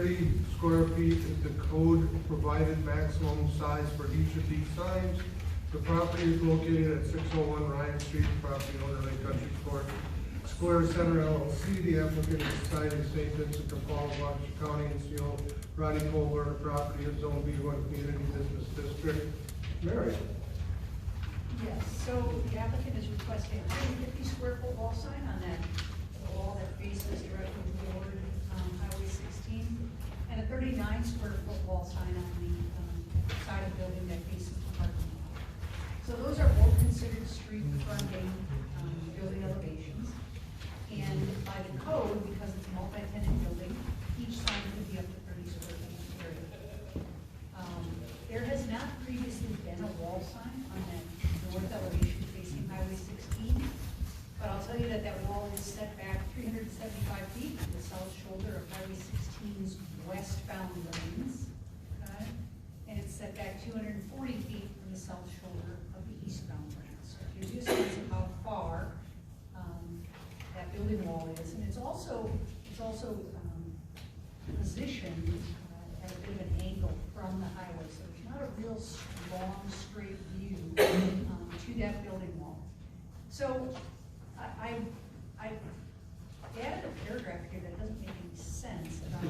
30 square feet is the code provided maximum size for each of these signs. The property is located at 601 Ryan Street, property owner Lake Country Square Center LLC. The applicant is citing St. Vincent de Paul, Washington County, and CO Roddy Colbert, property of Zone B1 Community Business District. Mary. Yes, so the applicant is requesting a 150 square foot wall sign on that wall that faces directly toward Highway 16, and a 39 square foot wall sign on the side of the building that faces the parking lot. So those are both considered street fronting building elevations. And by the code, because it's a multi-tenant building, each sign could be up to 30 square feet area. There has not previously been a wall sign on that north elevation facing Highway 16, but I'll tell you that that wall is set back 375 feet from the south shoulder of Highway 16's westbound lanes, okay? And it's set back 240 feet from the south shoulder of the eastbound lanes. So it gives you a sense of how far that building wall is, and it's also positioned at a bit of an angle from the highway, so there's not a real long straight view to that building wall. So I added a paragraph here that doesn't make any sense about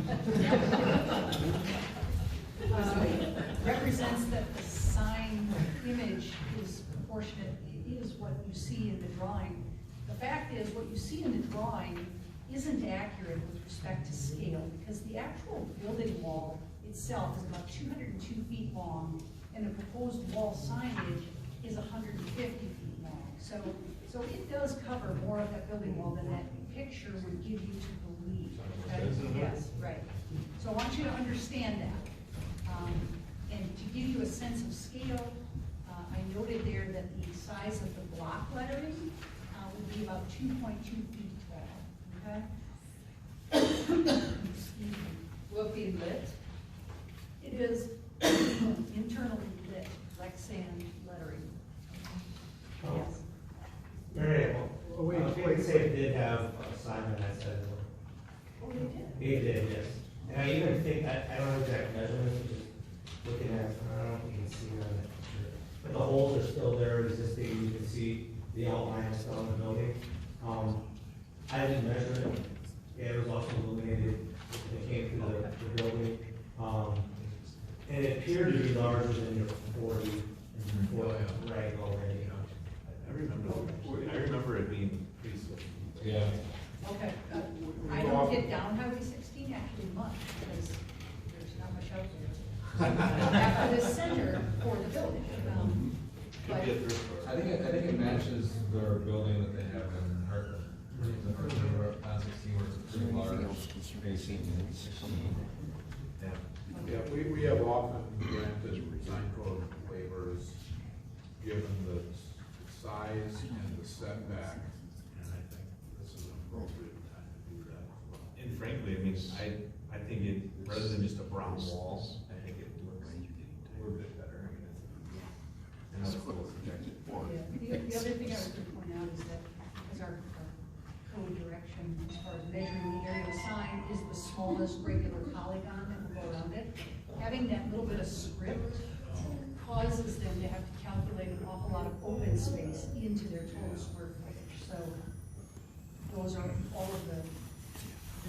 represents that the sign image is proportionate. It is what you see in the drawing. The fact is, what you see in the drawing isn't accurate with respect to scale, because the actual building wall itself is about 202 feet long, and the proposed wall signage is 150 feet long. So it does cover more of that building wall than that picture would give you to believe. Okay? Yes, right. So I want you to understand that. And to give you a sense of scale, I noted there that the size of the block lettering would be about 2.2 feet tall, okay? Excuse me. Will it be lit? It is internally lit, Lexan lettering. Yes. Mary, Wait. say it did have a sign on that side. Oh, they did? It did, yes. And I even think, I don't know exact measurements, but just looking at, I don't know if you can see it on that picture. But the holes are still there existing, you can see the outline still on the building. I didn't measure it. Yeah, it was also illuminated. It came through the building. And it appeared to be larger than your 40 foot right already. I remember it being pretty small. Yeah. Okay. I don't get down Highway 16 actually much, because there's not much out there. After the center for the building. But I think it matches their building that they have in Hartford. The Hartford on 16, where it's a pretty large spacing. Yeah, we have often granted design code waivers given the size and the setback, and I think this is an appropriate time to do that as well. And frankly, I mean, I think it, rather than just a brown wall, I think it looks a little bit better. I mean, it's another projected for. yeah, the other thing I was going to point out is that as our code direction as far as measuring the area of sign is the smallest regular polygon that will go around it, having that little bit of script causes them to have to calculate an awful lot of open space into their total square footage. So those are all of the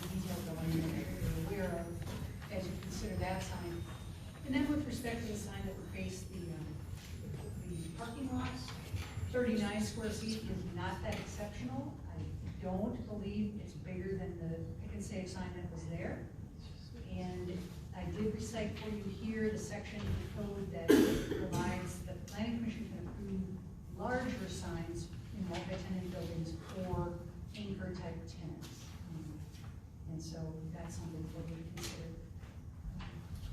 details that you're aware of as you consider that sign. And then with respect to the sign that would face the parking lots, 39 square feet is not that exceptional. I don't believe it's bigger than the pick and save sign that was there. And I did recite for you here the section of the code that provides that the planning commission can approve larger signs in multi-tenant buildings or anchor type tenants. And so that's something for you to consider.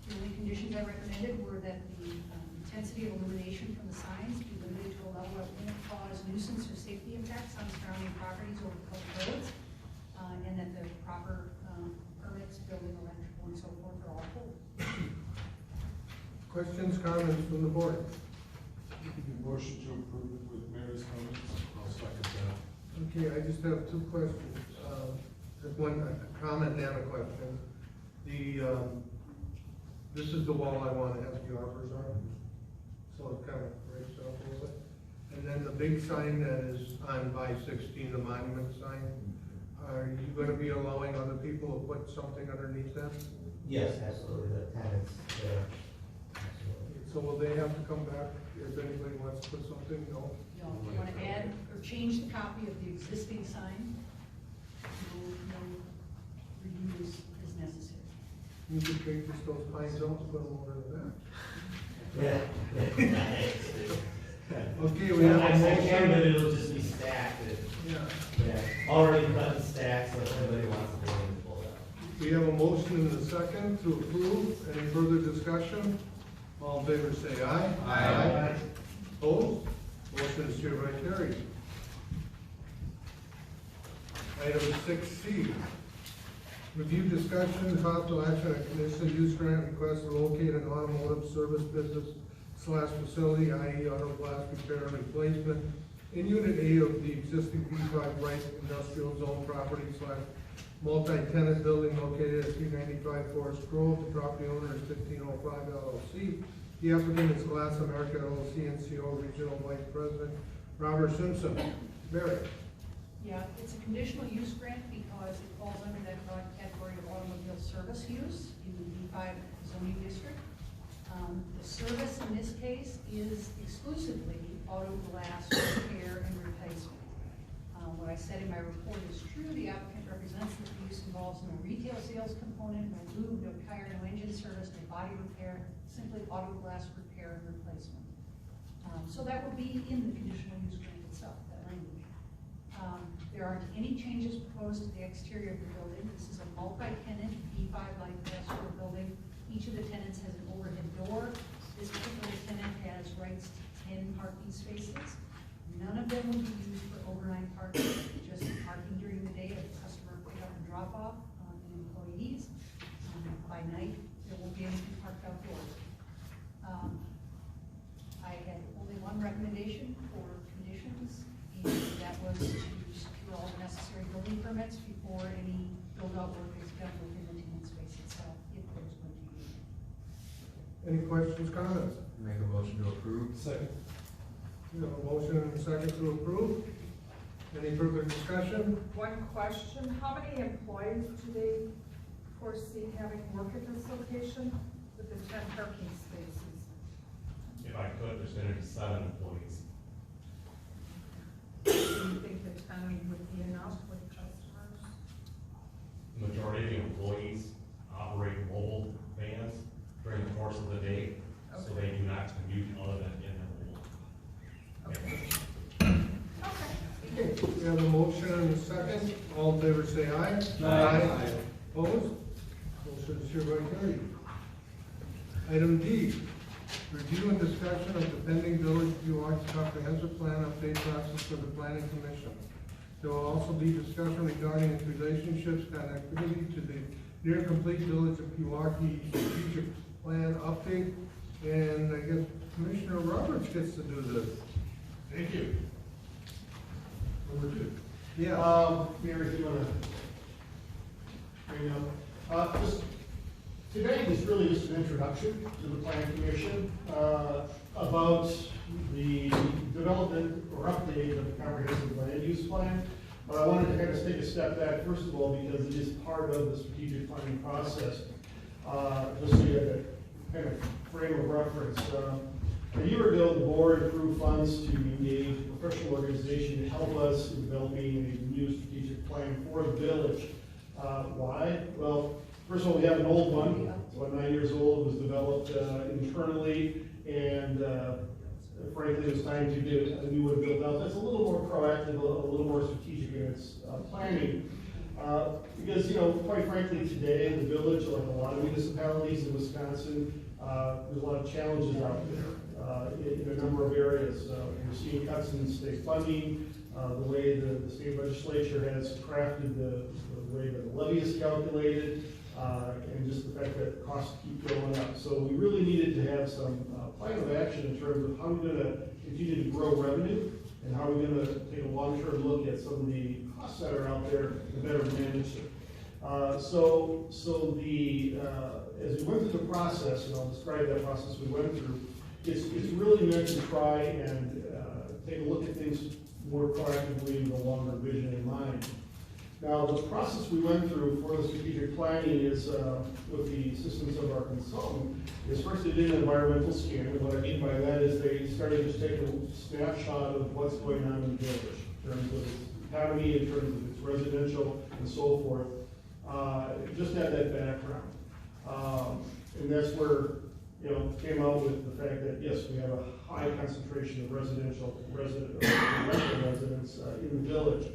The only conditions I recommended were that the intensity of illumination from the signs be limited to a level that won't cause nuisance or safety impacts on surrounding properties or public roads, and that the proper permits, building, electrical, and so forth are all full. Questions, comments from the board? Motion to approve it with Mary's comments. I'll second that. Okay, I just have two questions. Just one comment and a question. This is the wall I want to have the arbors on, so it kind of breaks it up a little bit. And then the big sign that is on by 16, the monument sign, are you gonna be allowing other people to put something underneath that? Yes, absolutely, the tenants, absolutely. So will they have to come back if anybody wants to put something? No? No, if you want to add or change the copy of the existing sign, no review is necessary. You could take just those pines out and put them over the back. Yeah. Okay, we have a I can, but motion. it'll just be stacked, Yeah. yeah, already cut and stacked, so if anybody wants to go in and pull it out. We have a motion and a second to approve. Any further discussion? All in favor say aye. Aye. Opposed? Motion is hereby carried. Item 6C. Review discussion, possible action on conditional use grant request to locate an automotive service business / facility, i.e. auto glass repair and replacement in Unit A of the existing B5 Wright Industrial Zone property / multi-tenant building located at 395 Forest Grove. The property owner is 1505 LLC. The applicant is Glass America LLC, NCO Regional Vice President Robert Simpson. Barry. Yeah, it's a conditional use grant because it falls under that broad category of automobile service use in the B5 zoning district. The service in this case is exclusively auto glass repair and replacement. What I said in my report is true. The applicant represents that the use involves no retail sales component, no lube, no tire, no engine service, no body repair, simply auto glass repair and replacement. So that would be in the conditional use grant itself, that language. There aren't any changes proposed to the exterior of the building. This is a multi-tenant B5 light industrial building. Each of the tenants has an overhead door. This particular tenant has rights to 10 parking spaces. None of them will be used for overnight parking, just parking during the day of customer pickup and drop off and employees. By night, there won't be anything parked outdoors. I had only one recommendation for conditions, and that was to secure all the necessary building permits before any build-out work is done within the tenant space itself, if there's going to be. Any questions, comments? Make a motion to approve. Second. We have a motion and a second to approve. Any further discussion? One question, how many employees do they foresee having work at this location with the 10 parking spaces? If I could, there's gonna be 7 employees. Do you think the 10 would be enough with customers? The majority of the employees operate mobile vans during the course of the day, so they do not commute other than in their mobile. Okay, we have a motion and a second. All in favor say aye. Aye. Opposed? Motion is hereby carried. Item D, review and discussion of the pending Village of Pewaukee comprehensive plan update process for the planning commission. There will also be discussion regarding its relationships, connectivity to the near complete Village of Pewaukee strategic plan update. And I guess Commissioner Roberts gets to do this. Thank you. Number 2. Yeah. Mary, if you wanna bring up, today is really just an introduction to the planning commission, about the development or update of the comprehensive land use plan. But I wanted to kind of take a step back, first of all, because it is part of the strategic planning process. Just so you have a kind of frame of reference. A year ago, the board approved funds to engage a professional organization to help us in developing a new strategic plan for the village. Why? Well, first of all, we have an old one. It's about 9 years old. It was developed internally, and frankly, it was time to get a new one built out. That's a little more proactive, a little more strategic in its planning. Because, you know, quite frankly, today, the village, like a lot of municipalities in Wisconsin, there's a lot of challenges out there in a number of areas. We're seeing cuts in state funding, the way the state legislature has crafted the way that the levy is calculated, and just the fact that costs keep going up. So we really needed to have some plan of action in terms of how we're going to continue to grow revenue, and how we're going to take a long-term look at some of the costs that are out there and better manage it. As we went through the process, and I'll describe that process we went through, it's really meant to try and take a look at things more proactively with a longer vision in mind. Now, the process we went through for the strategic planning is, with the assistance of our consultant, is first they did an environmental scan, and what I mean by that is they started just taking a snapshot of what's going on in the village, in terms of its economy, in terms of its residential, and so forth. Just had that background. And that's where, came out with the fact that, yes, we have a high concentration of residential residents in the village.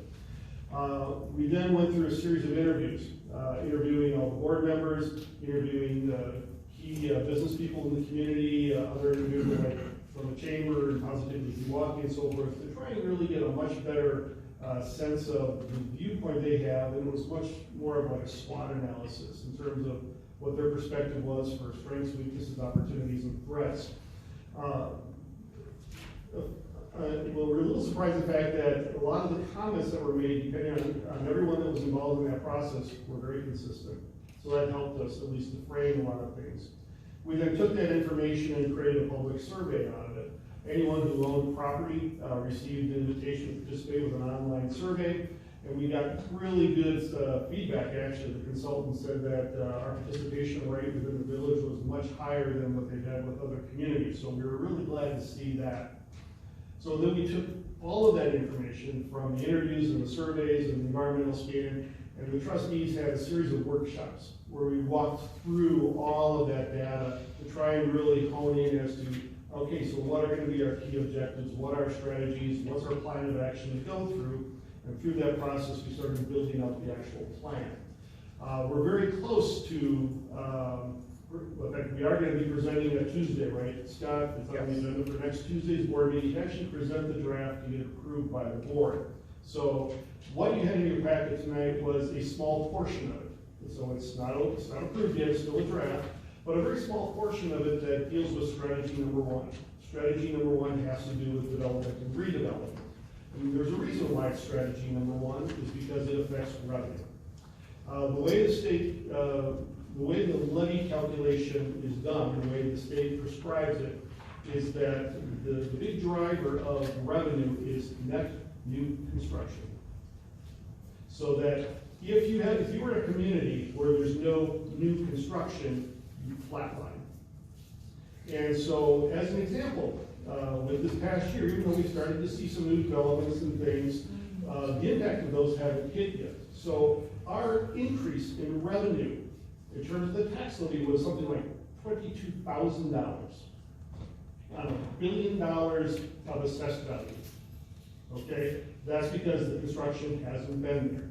We then went through a series of interviews, interviewing all the board members, interviewing key business people in the community, other individuals like from the chamber and positively Pewaukee and so forth, to try and really get a much better sense of the viewpoint they have, and it was much more of like a SWOT analysis in terms of what their perspective was for strengths, weaknesses, opportunities, and threats. Well, we're a little surprised at the fact that a lot of the comments that were made, depending on everyone that was involved in that process, were very consistent. So that helped us at least to frame a lot of things. We then took that information and created a public survey out of it. Anyone who owned property received an invitation to participate with an online survey, and we got really good feedback. Actually, the consultant said that our participation rate within the village was much higher than what they've had with other communities. So we were really glad to see that. So then we took all of that information from the interviews and the surveys and the environmental scan, and the trustees had a series of workshops where we walked through all of that data to try and really hone in as to, okay, so what are going to be our key objectives, what are our strategies, what's our plan of action to go through, and through that process we started building out the actual plan. We're very close to, in fact, we are going to be presenting that Tuesday, right? Scott, it's on the agenda for next Tuesday's board meeting to actually present the draft to get approved by the board. So what you had in your packet tonight was a small portion of it. So it's not approved yet, it's still a draft, but a very small portion of it that deals with strategy number one. Strategy number one has to do with development and redevelopment. And there's a reason why it's strategy number one, is because it affects revenue. The way the levy calculation is done, the way the state prescribes it, is that the big driver of revenue is net new construction. So that if you were in a community where there's no new construction, you flatline. And so, as an example, with this past year, even though we started to see some new developments and things, the impact of those haven't hit yet. So our increase in revenue in terms of the tax levy was something like $22,000 on $1 billion of assessed value. Okay, that's because the construction hasn't been there.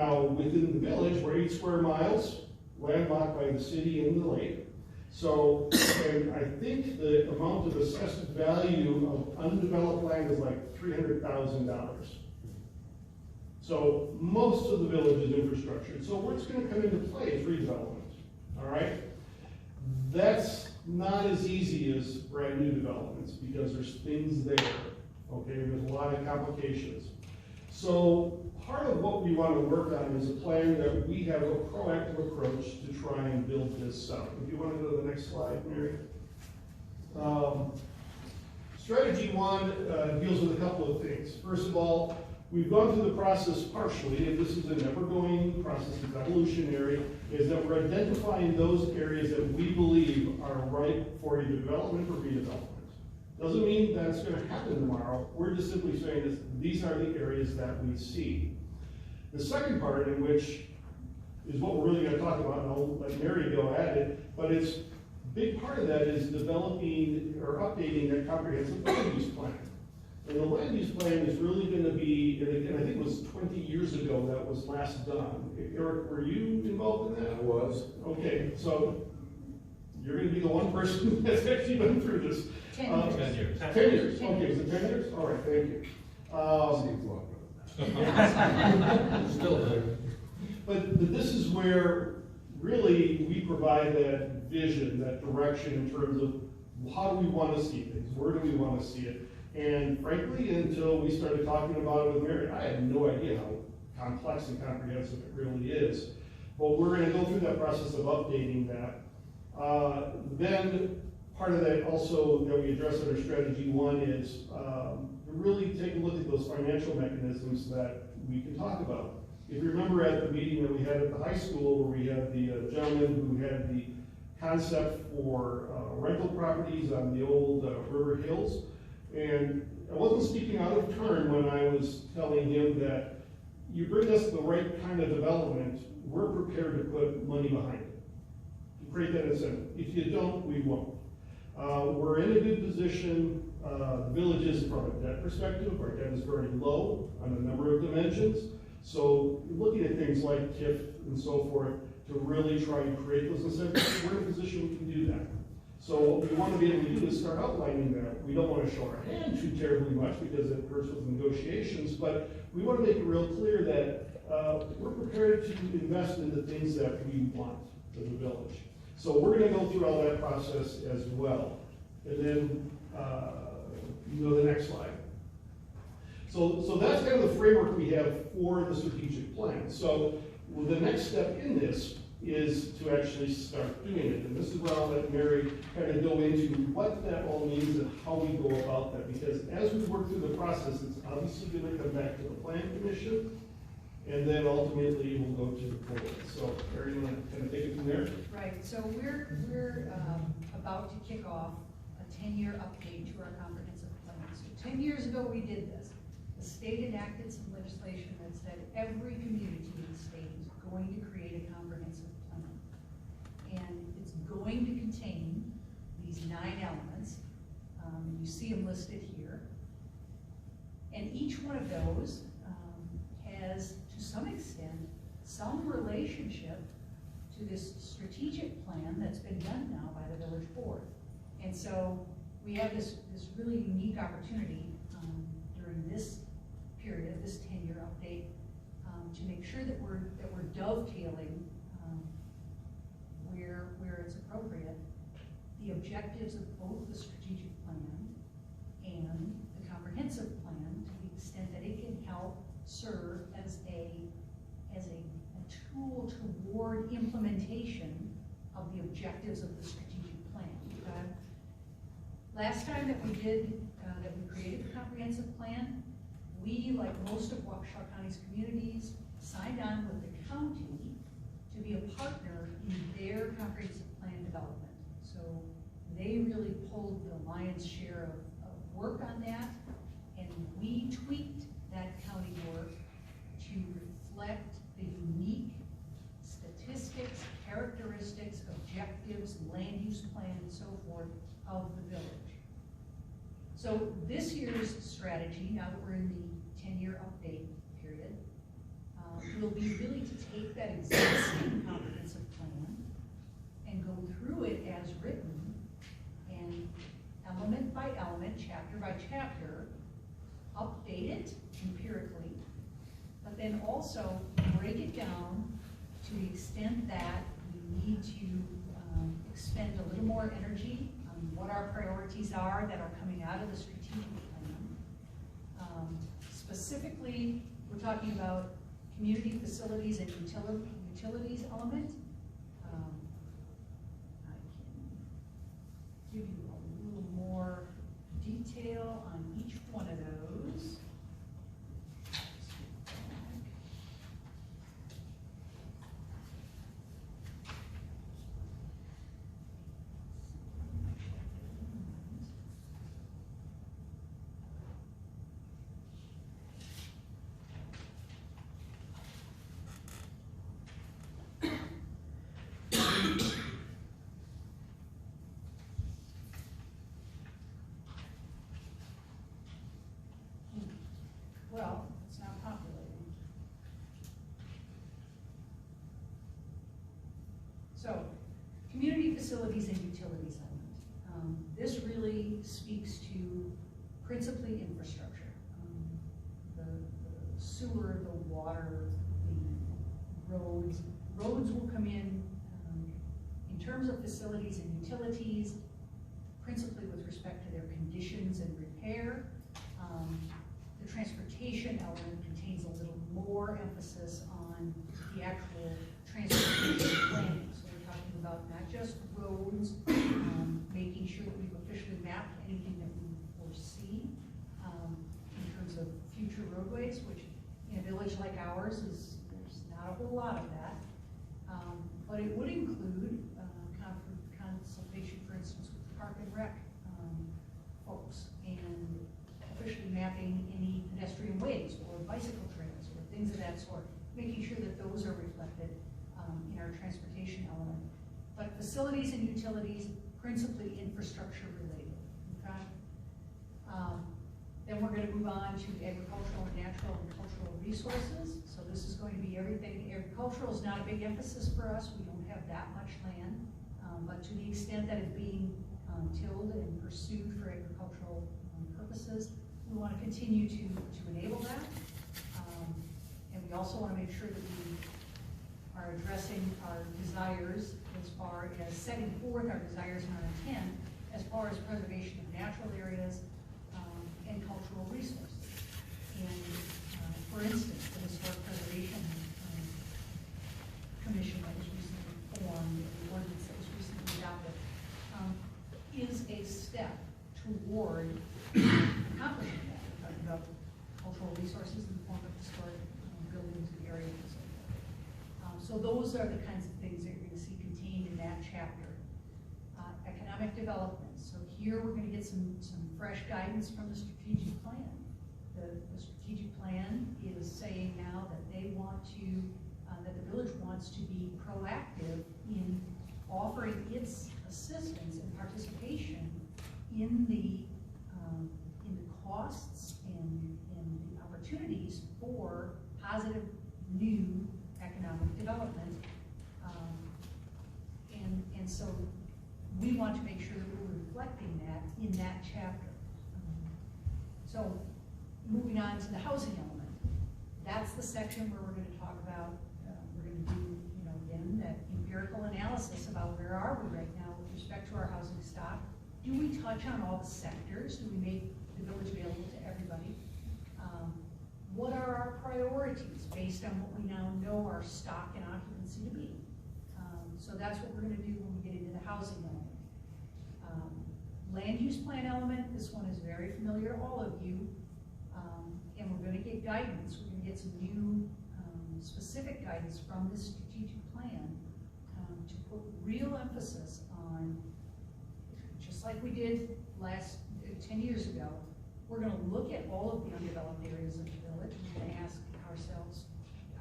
Now, within the village, we're 8 square miles, landlocked by the city and the lake. So, and I think the amount of assessed value of undeveloped land is like $300,000. So most of the village is infrastructure. So what's going to come into play is redevelopment, all right? That's not as easy as brand new developments because there's things there, okay? There's a lot of complications. So part of what we want to work on is a plan that we have a proactive approach to try and build this out. If you want to go to the next slide, Mary. Strategy one deals with a couple of things. First of all, we've gone through the process partially, and this is an ever-going process, it's evolutionary, is that we're identifying those areas that we believe are ripe for either development or redevelopment. Doesn't mean that it's going to happen tomorrow. We're just simply saying that these are the areas that we see. The second part, in which is what we're really going to talk about, and I'll let Mary go at it, but it's a big part of that is developing or updating that comprehensive land use plan. And the land use plan is really going to be, and I think it was 20 years ago that was last done. Eric, were you involved in that? I was. Okay, so you're going to be the one person that's actually been through this. 10 years. 10 years. 10 years, okay, is it 10 years? All right, thank you. Still there. But this is where really we provide that vision, that direction in terms of how do we want to see things, where do we want to see it. And frankly, until we started talking about it with Mary, I had no idea how complex and comprehensive it really is. But we're gonna go through that process of updating that. Then part of that also that we address under strategy 1 is to really take a look at those financial mechanisms that we can talk about. If you remember at the meeting that we had at the high school where we had the gentleman who had the concept for rental properties on the old River Hills, and I wasn't speaking out of turn when I was telling him that you bring us the right kind of development, we're prepared to put money behind it, to create that incentive. If you don't, we won't. We're in a good position. The village is, from a debt perspective, our debt is very low on a number of dimensions. So looking at things like TIF and so forth to really try and create those incentives, we're in a position we can do that. So what we want to be able to do is start outlining that. We don't want to show our hand too terribly much because it hurts with negotiations, but we want to make it real clear that we're prepared to invest in the things that we want as a village. So we're going to go through all that process as well. And then, the next slide. So that's kind of the framework we have for the strategic plan. So the next step in this is to actually start doing it. And this is where I'll let Mary kind of go into what that all means and how we go about that. Because as we work through the process, it's obviously going to come back to the plan commission, and then ultimately we'll go to the board. So Mary, you want to kind of take it from there? Right, so we're about to kick off a 10-year update to our comprehensive plan. So 10 years ago we did this. The state enacted some legislation that said every community in the state is going to create a comprehensive plan. And it's going to contain these 9 elements. You see them listed here. And each one of those has, to some extent, some relationship to this strategic plan that's been done now by the village board. And so we have this really unique opportunity during this period, this 10-year update, to make sure that we're dovetailing where it's appropriate the objectives of both the strategic plan and the comprehensive plan to the extent that it can help serve as a tool toward implementation of the objectives of the strategic plan. Last time that we created the comprehensive plan, we, like most of Waukesha County's communities, signed on with the county to be a partner in their comprehensive plan development. So they really pulled the lion's share of work on that, and we tweaked that county work to reflect the unique statistics, characteristics, objectives, land use plan, and so forth of the village. So this year's strategy, now that we're in the 10-year update period, will be really to take that existing comprehensive plan and go through it as written and element by element, chapter by chapter, update it empirically, but then also break it down to the extent that we need to expend a little more energy on what our priorities are that are coming out of the strategic plan. Specifically, we're talking about community facilities and utilities element. I can give you a little more detail on each one of those. Well, it's not populating. So, community facilities and utilities element. This really speaks to principally infrastructure. The sewer, the water, the roads. Roads will come in terms of facilities and utilities, principally with respect to their conditions and repair. The transportation element contains a little more emphasis on the actual transportation planning. So we're talking about not just roads, making sure that we've officially mapped anything that we foresee in terms of future roadways, which in a village like ours there's not a whole lot of that. But it would include consultation, for instance, with the Park and Rec folks, and officially mapping any pedestrian ways or bicycle trails or things of that sort, making sure that those are reflected in our transportation element. But facilities and utilities, principally infrastructure related, okay? Then we're going to move on to agricultural and natural and cultural resources. So this is going to be everything. Agricultural is not a big emphasis for us. We don't have that much land, but to the extent that it's being tilled and pursued for agricultural purposes, we want to continue to enable that. And we also want to make sure that we are addressing our desires as far as setting forth our desires and our intent as far as preservation of natural areas and cultural resources. And for instance, the Historic Preservation Commission that was recently formed, the ordinance that was recently adopted, is a step toward accomplishing that. We're talking about cultural resources in the form of historic buildings and areas and so forth. So those are the kinds of things that you're going to see contained in that chapter. Economic development. So here we're going to get some fresh guidance from the strategic plan. The strategic plan is saying now that they want to, that the village wants to be proactive in offering its assistance and participation in the costs and the opportunities for positive new economic development. And so we want to make sure that we're reflecting that in that chapter. So moving on to the housing element, that's the section where we're going to talk about, we're going to do, again, that empirical analysis about where are we right now with respect to our housing stock. Do we touch on all the sectors? Do we make the village available to everybody? What are our priorities based on what we now know our stock and occupancy to be? So that's what we're going to do when we get into the housing element. Land use plan element, this one is very familiar to all of you, and we're going to get guidance. We're going to get some new specific guidance from this strategic plan to put real emphasis on, just like we did 10 years ago, we're going to look at all of the undeveloped areas of the village and we're going to ask ourselves,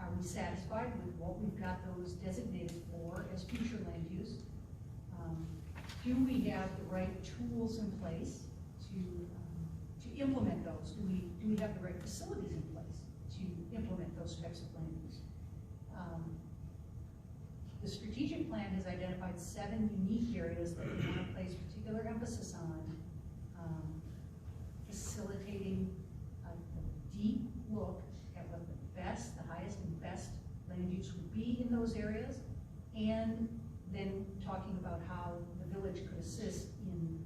are we satisfied with what we've got those designated for as future land use? Do we have the right tools in place to implement those? Do we have the right facilities in place to implement those types of land use? The strategic plan has identified 7 unique areas that we want to place particular emphasis on, facilitating a deep look at what the highest and best land use would be in those areas, and then talking about how the village could assist in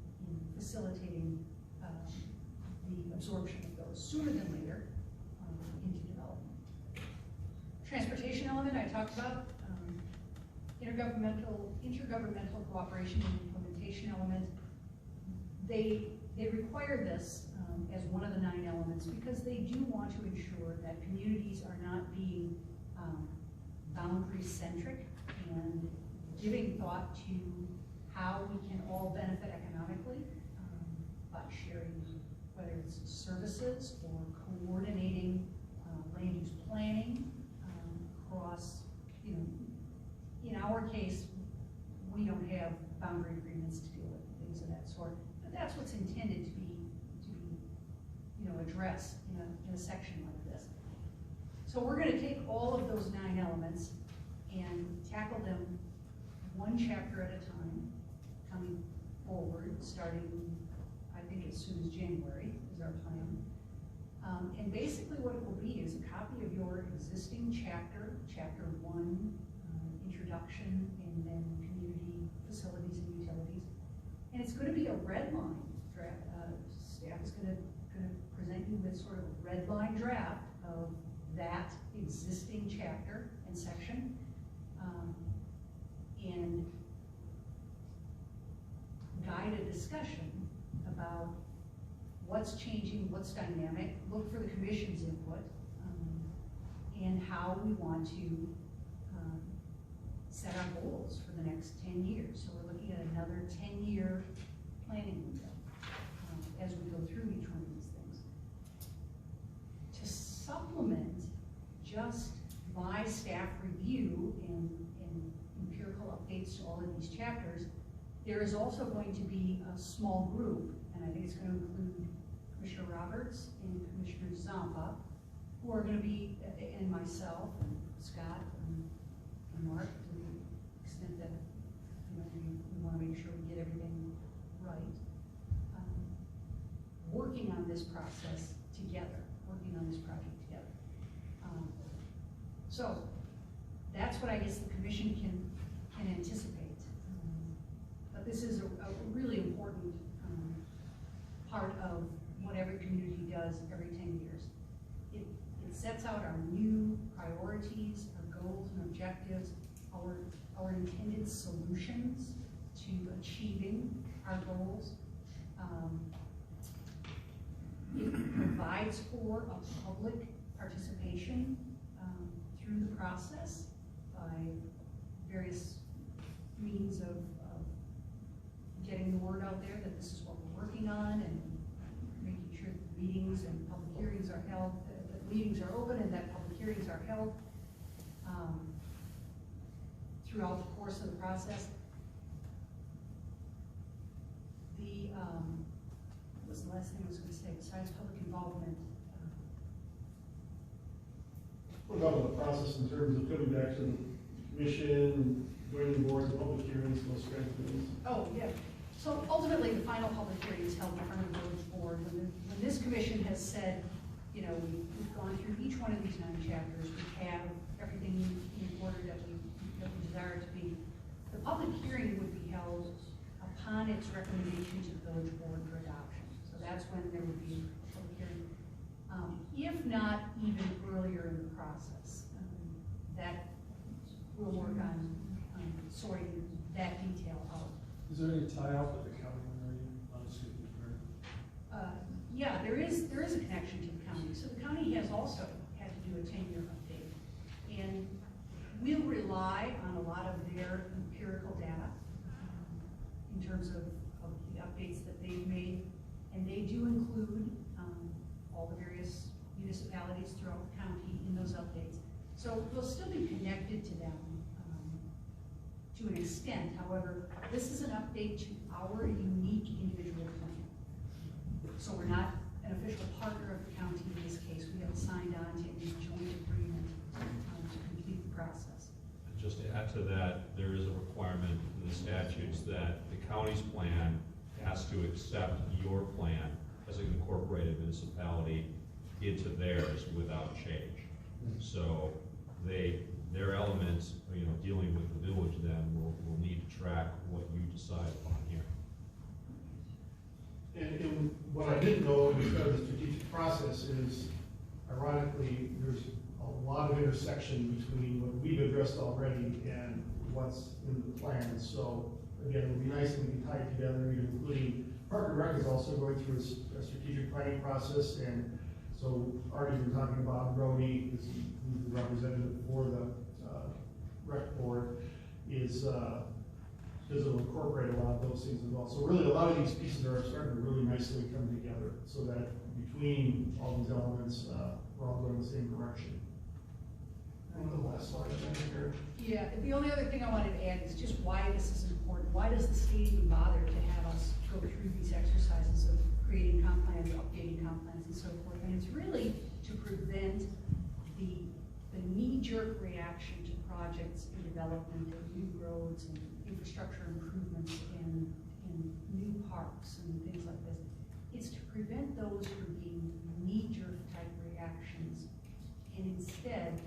facilitating the absorption of those sooner than later into development. Transportation element I talked about, intergovernmental cooperation and implementation element. They require this as one of the 9 elements because they do want to ensure that communities are not being boundary-centric and giving thought to how we can all benefit economically by sharing, whether it's services or coordinating land use planning across, in our case, we don't have boundary agreements to deal with, things of that sort. But that's what's intended to be addressed in a section like this. So we're going to take all of those 9 elements and tackle them one chapter at a time, coming forward, starting, I think, as soon as January is our plan. And basically what it will be is a copy of your existing chapter, chapter 1, introduction, and then community facilities and utilities. And it's going to be a red line draft. Staff is going to present you with sort of a red line draft of that existing chapter and section. and guide a discussion about what's changing, what's dynamic, look for the commission's input, and how we want to set our goals for the next 10 years. So we're looking at another 10-year planning window as we go through each one of these things. To supplement just my staff review and empirical updates to all of these chapters, there is also going to be a small group, and I think it's going to include Commissioner Roberts and Commissioner Zampa, who are going to be, and myself, and Scott, and Mark, to the extent that, you know, we want to make sure we get everything right. Working on this process together, working on this project together. So that's what I guess the commission can anticipate. But this is a really important part of what every community does every 10 years. It sets out our new priorities, our goals and objectives, our intended solutions to achieving our goals. It provides for a public participation through the process by various means of getting the word out there that this is what we're working on, and making sure that meetings and public hearings are held, that meetings are open and that public hearings are held throughout the course of the process. What was the last thing I was going to say besides public involvement? What about the process in terms of coming back to the commission, joining the board, the public hearings, those kinds of things? Oh, yeah. So ultimately, the final public hearing is held in front of the village board. When this commission has said, you know, we've gone through each one of these 9 chapters, we have everything in order that we desire it to be. The public hearing would be held upon its recommendation to the village board for adoption. So that's when there would be a public hearing. If not even earlier in the process, that we'll work on sorting that detail out. Is there any tie-off with the county already? Yeah, there is a connection to the county. So the county has also had to do a 10-year update. And we'll rely on a lot of their empirical data in terms of the updates that they've made. And they do include all the various municipalities throughout the county in those updates. So we'll still be connected to them to an extent. However, this is an update to our unique individual plan. So we're not an official partner of the county in this case. We haven't signed on to any joint agreement to complete the process. Just to add to that, there is a requirement in the statutes that the county's plan has to accept your plan as an incorporated municipality into theirs without change. So their elements, you know, dealing with the village then will need to track what you decide upon here. And what I didn't know as part of the strategic process is, ironically, there's a lot of intersection between what we've addressed already and what's in the plan. So again, it would be nice if we can tie it together, including Park and Rec is also going through a strategic planning process. And so already been talking about Brody, who's the representative for the rec board, is it'll incorporate a lot of those things as well. So really, a lot of these pieces are starting to really nicely come together, so that between all these elements, we're all going in the same direction. The last slide, here. Yeah, the only other thing I wanted to add is just why this is important. Why does the state even bother to have us go through these exercises of creating comp plans, updating comp plans, and so forth? And it's really to prevent the knee-jerk reaction to projects in development of new roads and infrastructure improvements in new parks and things like this. It's to prevent those from being knee-jerk type reactions, and instead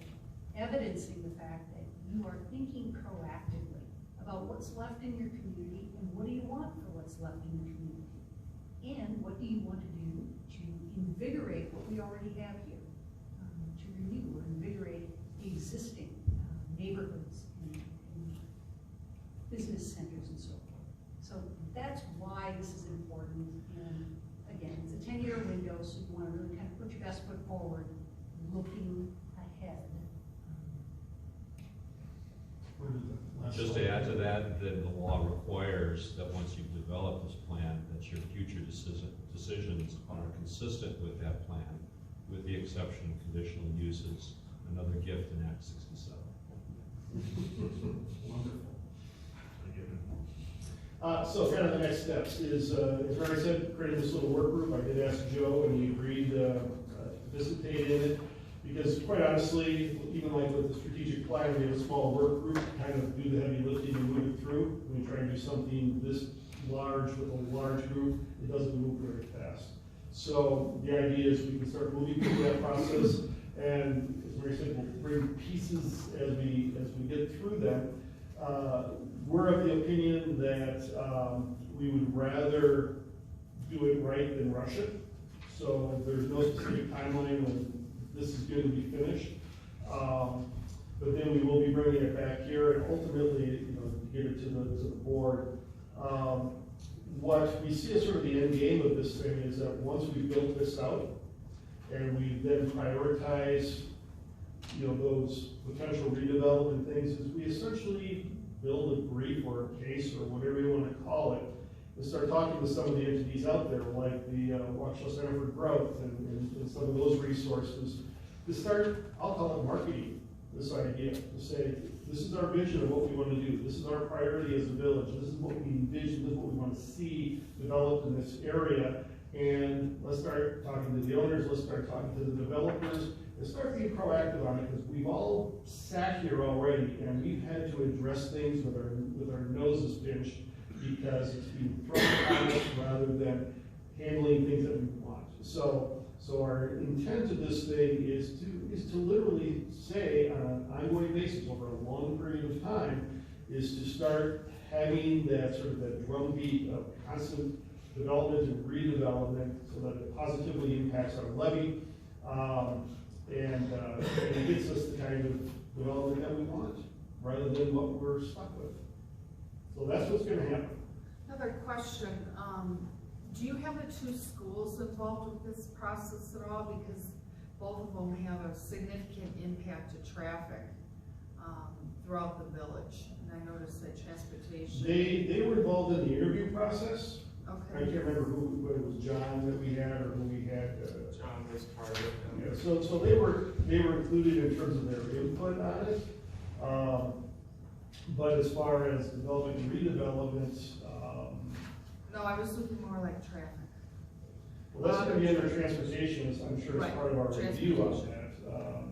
evidencing the fact that you are thinking proactively about what's left in your community and what do you want for what's left in your community, and what do you want to do to invigorate what we already have here, to renew or invigorate the existing neighborhoods and centers and so forth. So that's why this is important, and again, it's a 10-year window, so you want to really kind of put your best foot forward, looking ahead. Just to add to that, then the law requires that once you've developed this plan, that your future decisions are consistent with that plan, with the exception of conditional uses, another gift in Act 67. So kind of the next steps is, as Mary said, creating this little work group. I did ask Joe and he agreed to participate in it. Because quite honestly, even like with the strategic plan, we have a small work group to kind of do the heavy lifting and move it through. When we try and do something this large with a large group, it doesn't move very fast. So the idea is we can start moving through that process, and as Mary said, we'll bring pieces as we get through them. We're of the opinion that we would rather do it right than rush it. So there's no specific timeline when this is going to be finished. But then we will be bringing it back here and ultimately, get it to the board. What we see as sort of the end game of this thing is that once we've built this out and we then prioritize, those potential redevelopment things, is we essentially build a brief or a case or whatever you want to call it, and start talking to some of the entities out there, like the Waukesha Center for Growth and some of those resources, to start, I'll call it marketing this idea, to say, this is our vision of what we want to do, this is our priority as a village, this is what we envision, this is what we want to see developed in this area, and let's start talking to the owners, let's start talking to the developers, and start being proactive on it, because we've all sat here already, and we've had to address things with our noses pinched, because it's being thrown at us rather than handling things that we want. So our intent of this thing is to literally say on an ongoing basis over a long period of time, is to start having that sort of that drumbeat of constant development and redevelopment so that it positively impacts our levy, and it gets us the kind of development that we want, rather than what we're stuck with. So that's what's going to happen. Another question, do you have the two schools involved with this process at all? Because both of them have a significant impact to traffic throughout the village. And I noticed that transportation. They were involved in the interview process. I Okay. can't remember whether it was John that we had or who we had. John was part of it. Yeah, so they were included in terms of their input on it. But as far as development and redevelopment, No, I was looking more like traffic. well, that's going to be under transportation, I'm sure, as Right, part of our review on transportation. that.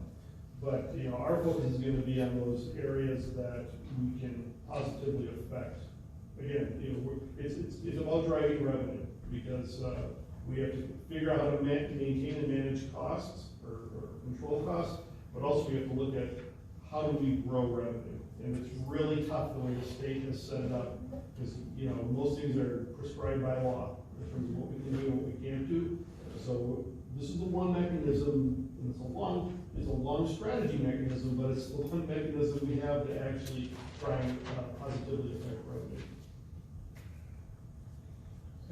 But, our focus is going to be on those areas that we can positively affect. Again, it's about driving revenue, because we have to figure out how to maintain and manage costs or control costs, but also we have to look at how do we grow revenue. And it's really tough the way the state has set it up, because, most things are prescribed by law in terms of what we can do and what we can't do. So this is the one mechanism, and it's a long strategy mechanism, but it's the one mechanism we have to actually try and positively affect revenue.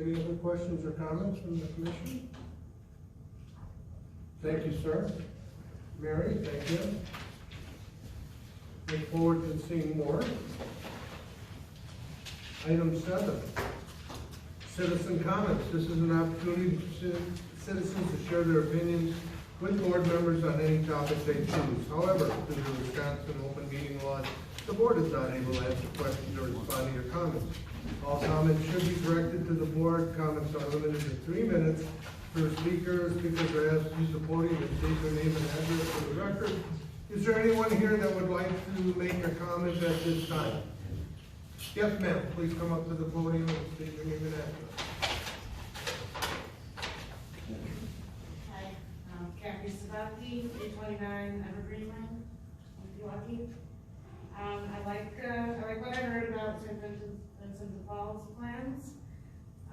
Any other questions or comments from the commission? Thank you, sir. Mary, thank you. Look forward to seeing more. Item 7, citizen comments. This is an opportunity for citizens to share their opinions with board members on any topic they choose. However, due to Wisconsin open meeting laws, the board is not able to answer questions or respond to your comments. All comments should be directed to the board. Comments are limited to 3 minutes per speaker. Speakers are asked to use the podium and state their name and address for the record. Is there anyone here that would like to make a comment at this time? Yes, ma'am. Please come up to the podium and state your name and address. Hi, Kathy Savati, 829 Evergreen Lane, in Pewaukee. I like what I heard about St. Vincent Falls plans.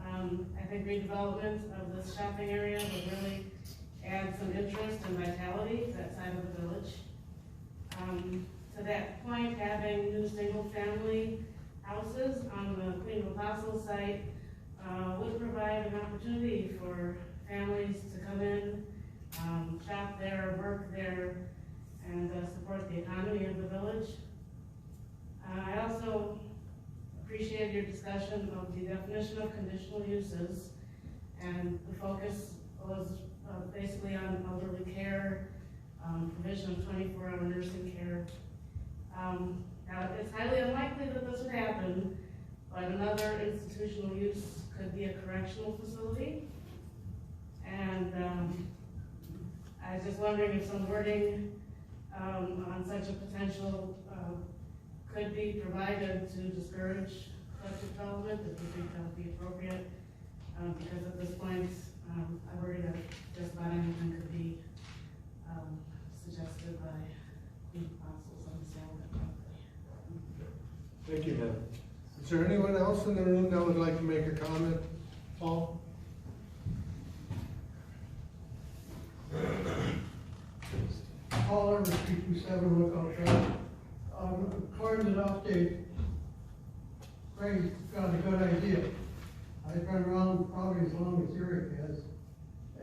I think redevelopment of this shopping area would really add some interest and vitality to that side of the village. To that point, having new single-family houses on the Queen of Apostles site would provide an opportunity for families to come in, shop there, work there, and support the economy of the village. I also appreciate your discussion of the definition of conditional uses, and the focus was basically on elderly care, provision of 24-hour nursing care. Now, it's highly unlikely that this would happen, but another institutional use could be a correctional facility. And I was just wondering if some wording on such a potential could be provided to discourage such development, if you think that would be appropriate. Because at this point, I worry that just about anything could be suggested by the apostles on the sale of that property. Thank you, ma'am. Is there anyone else in the room that would like to make a comment? Paul? Paul Evers, 327 Lookout Drive. According to the update, Craig's got a good idea. I've been around probably as long as Eric has.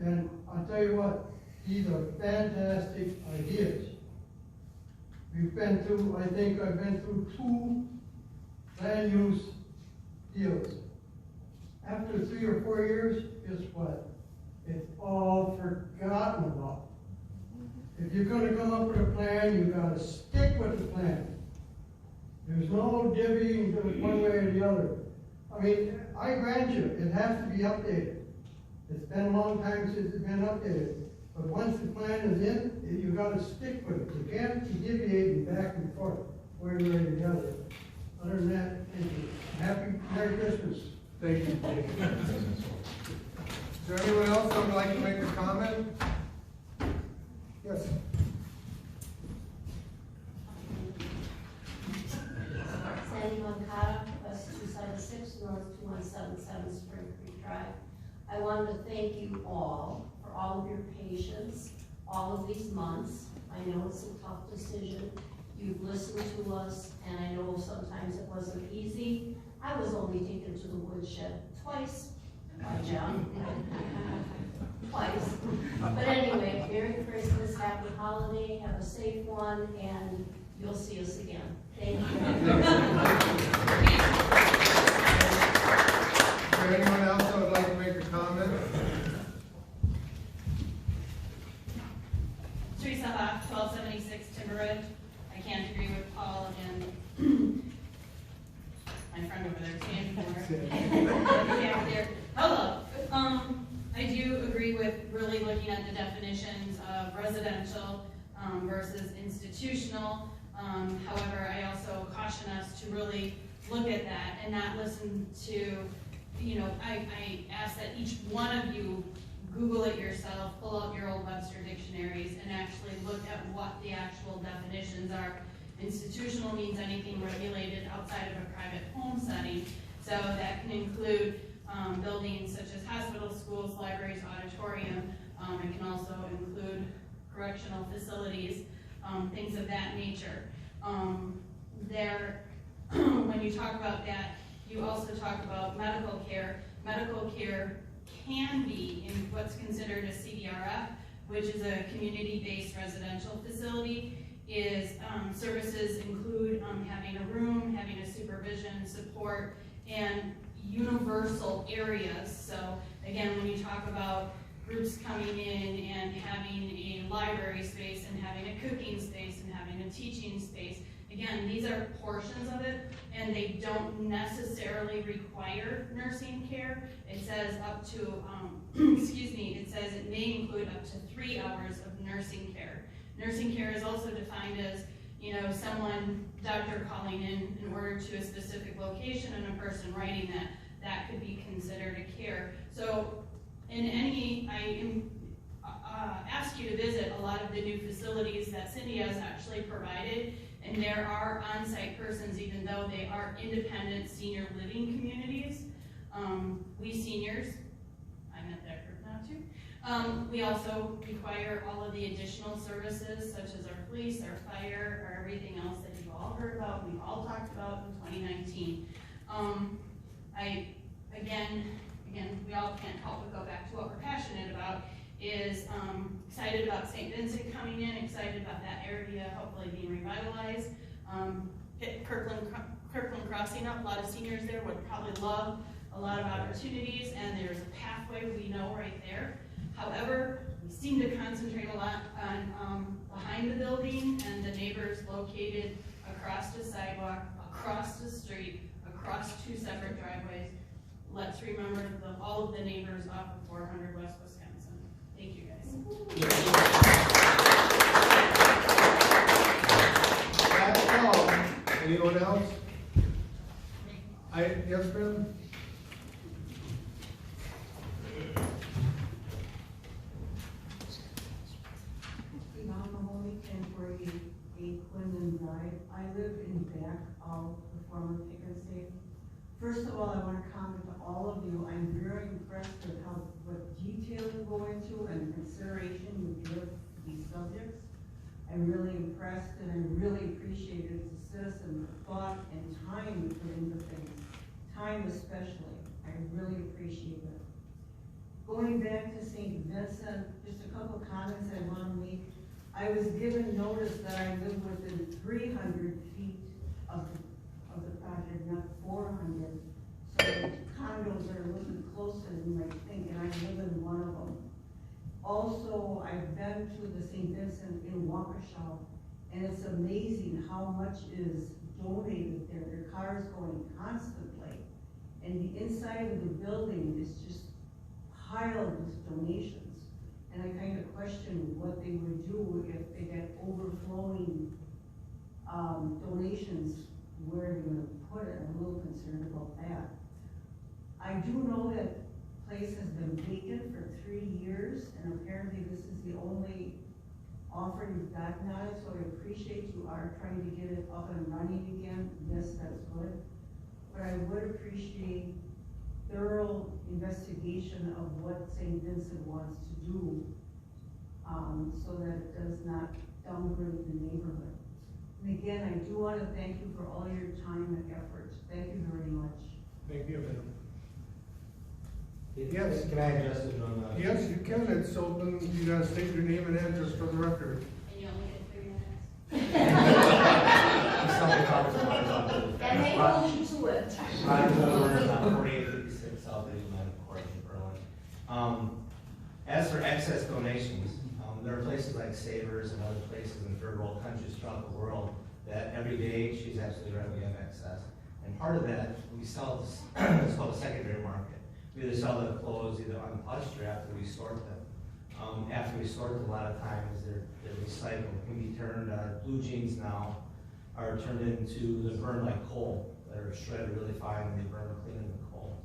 And I'll tell you what, these are fantastic ideas. We've been through, I think I've been through 2 land use deals. After 3 or 4 years, guess what? It's all forgotten about. If you're gonna come up with a plan, you gotta stick with the plan. There's no divvying one way or the other. I mean, I grant you, it has to be updated. It's been a long time since it's been updated. But once the plan is in, you gotta stick with it. You can't be deviating back and forth, one way or the other. Other than that, thank you. Happy Merry Christmas. Thank you, Jake. Is there anyone else that would like to make a comment? Yes. Sandy Moncada, West 276, North 2177 Spring Creek Drive. I wanted to thank you all for all of your patience, all of these months. I know it's a tough decision. You've listened to us, and I know sometimes it wasn't easy. I was only taken to the woodshed twice by John. Twice. But anyway, Merry Christmas, Happy Holiday, have a safe one, and you'll see us again. Thank you. Is there anyone else that would like to make a comment? Teresa Hoff, 1276 Timber Ridge. I can't agree with Paul and my friend over there, Sandy. Yeah, there. Hello. I do agree with really looking at the definitions of residential versus institutional. However, I also caution us to really look at that and not listen to, you know, I ask that each one of you Google it yourself, pull out your old Webster dictionaries, and actually look at what the actual definitions are. Institutional means anything regulated outside of a private home setting. So that can include buildings such as hospitals, schools, libraries, auditorium. It can also include correctional facilities, things of that nature. When you talk about that, you also talk about medical care. Medical care can be in what's considered a CDRF, which is a community-based residential facility. Services include having a room, having a supervision, support, and universal areas. So again, when you talk about groups coming in and having a library space and having a cooking space and having a teaching space, again, these are portions of it, and they don't necessarily require nursing care. It says up to, it says it may include up to 3 hours of nursing care. Nursing care is also defined as, you know, doctor calling in order to a specific location and a person writing that could be considered a care. So I ask you to visit a lot of the new facilities that Cindy has actually provided, and there are on-site persons, even though they are independent senior living communities. We seniors, I met that group now too. We also require all of the additional services, such as our police, our fire, or everything else that you've all heard about, we've all talked about in 2019. Again, we all can't help but go back to what we're passionate about, is excited about St. Vincent coming in, excited about that area hopefully being revitalized. Hit Kirkland Crossing up, a lot of seniors there would probably love a lot of opportunities, and there's a pathway we know right there. However, we seem to concentrate a lot on behind the building and the neighbors located across the sidewalk, across the street, across two separate driveways. Let's remember all of the neighbors off of 400 West Wisconsin. Thank you, guys. That's all. Anyone else? Yes, ma'am? Imam Mahoney, 1048 Quinlan Drive. I live in back of the former Pick and Save. First of all, I want to comment to all of you. I'm very impressed with what detail you go into and consideration you give these subjects. I'm really impressed, and I really appreciate it as a citizen, the thought and time you put into things. Time especially. I really appreciate it. Going back to St. Vincent, just a couple of comments I want to make. I was given notice that I live within 300 feet of the project, not 400. So condos are a little bit closer than you might think, and I live in one of them. Also, I've been to the St. Vincent in Waukesha, and it's amazing how much is donated there. There are cars going constantly, and the inside of the building is just piled with donations. And I kind of question what they would do if they get overflowing donations. Where are you going to put it? I'm a little concerned about that. I do know that place has been vacant for 3 years, and apparently this is the only offer you've gotten on it, so I appreciate you are trying to get it up and running again. Yes, that's good. But I would appreciate thorough investigation of what St. Vincent wants to do, so that it does not downgrade the neighborhood. And again, I do want to thank you for all your time and effort. Thank you very much. Thank you, ma'am. Yes. Can I address it on the? Yes, you can. It's open. You gotta state your name and address for the record. And you only get 3 minutes. And they hold you to it. Roger Miller's on 4856 South Edgemont Court in Berlin. As for excess donations, there are places like Savers and other places in third world countries throughout the world that every day she's absolutely right, we have excess. And part of that, we sell this, it's called a secondary market. We either sell the clothes either untouched or after we sort them. After we sort them, a lot of times they're recycled, can be turned, blue jeans now are turned into, they're burned like coal. They're shredded really fine and they burn clean in the coal.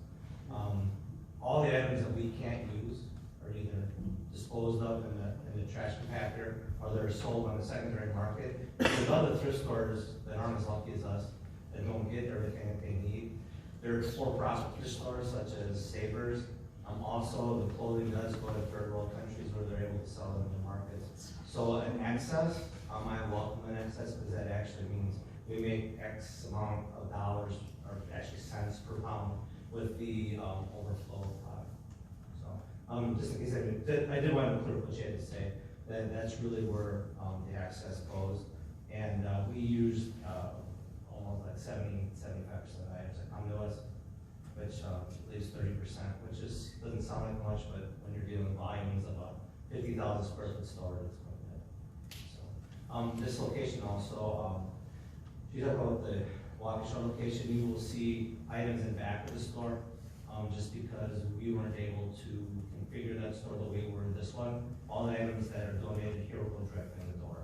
All the items that we can't use are either disposed of in the trash compactor, or they're sold on the secondary market. There's other thrift stores that aren't as lucky as us that don't get everything that they need. There's for-profit thrift stores such as Savers. Also, the clothing does go to third world countries where they're able to sell them in the markets. So an excess, I welcome an excess because that actually means we make X amount of dollars, or actually cents per pound with the overflow product. So just in case I did want to clear what you had to say, that that's really where the excess goes. And we use almost like 75% of items that come to us, which leaves 30%, which doesn't sound like much, but when you're dealing with volumes of a 50,000 square foot store, it's quite a bit. So this location also, if you talk about the Waukesha location, you will see items in back of the store, just because we weren't able to configure that store the way we were in this one. All the items that are donated here will go directly in the door.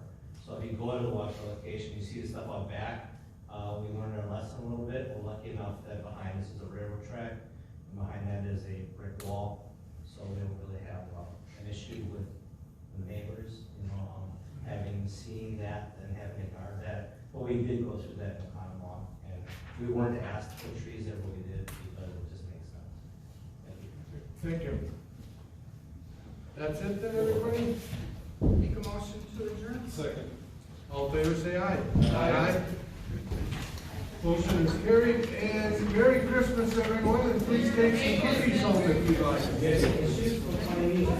So if you go to the Waukesha location, you see the stuff out back. We learned our lesson a little bit. We're lucky enough that behind us is a railroad track, and behind that is a brick wall. So we don't really have an issue with the neighbors, having seen that and having to guard that. But we did go through that in the common law, and we weren't asked to put trees there, but we did because it just makes sense. Thank you. Thank you. That's it then, everybody? Make a motion to adjourn? Second. All in favor, say aye. Aye. Motion is carried, and Merry Christmas, everyone, and please take some cookies home if you'd like. Yes, issues from planning.